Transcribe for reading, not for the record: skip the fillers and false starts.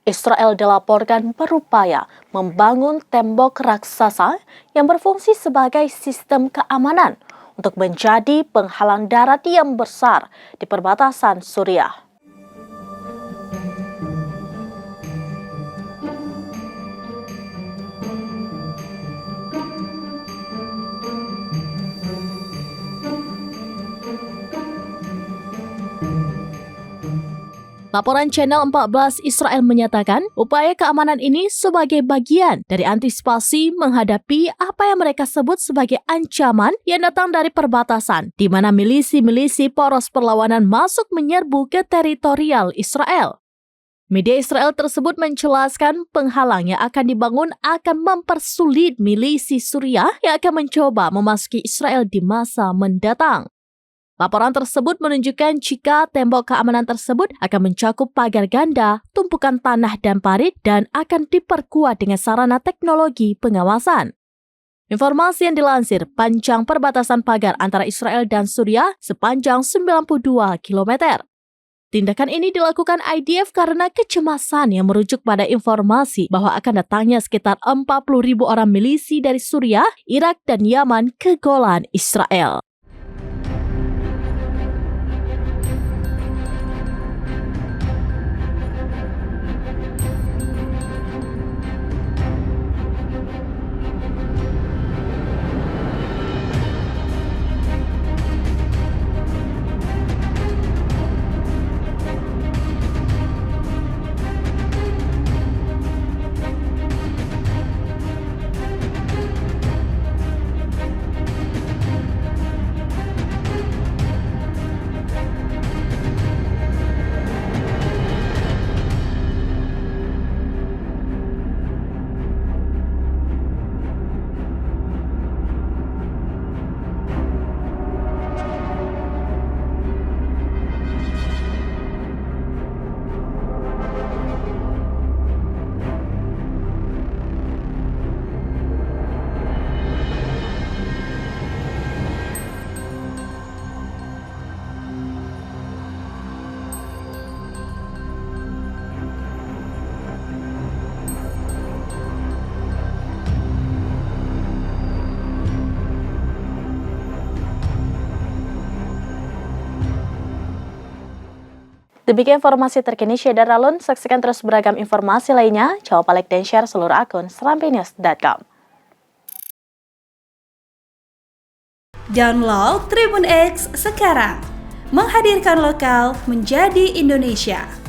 Israel dilaporkan berupaya membangun tembok raksasa yang berfungsi sebagai sistem keamanan untuk menjadi penghalang darat yang besar di perbatasan Suriah. Laporan Channel 14 Israel menyatakan upaya keamanan ini sebagai bagian dari antisipasi menghadapi apa yang mereka sebut sebagai ancaman yang datang dari perbatasan, di mana milisi-milisi poros perlawanan masuk menyerbu ke teritorial Israel. Media Israel tersebut menjelaskan penghalang yang akan dibangun akan mempersulit milisi Suriah yang akan mencoba memasuki Israel di masa mendatang. Laporan tersebut menunjukkan jika tembok keamanan tersebut akan mencakup pagar ganda, tumpukan tanah dan parit, dan akan diperkuat dengan sarana teknologi pengawasan. Informasi yang dilansir, panjang perbatasan pagar antara Israel dan Suriah sepanjang 92 km. Tindakan ini dilakukan IDF karena kecemasan yang merujuk pada informasi bahwa akan datangnya sekitar 40.000 orang milisi dari Suriah, Irak, dan Yaman ke Golan, Israel. Demikian informasi terkini Syedar Alun. Saksikan terus beragam informasi lainnya. Jangan lupa like dan share seluruh akun serampinews.com. Download Tribun X sekarang. Menghadirkan lokal menjadi Indonesia.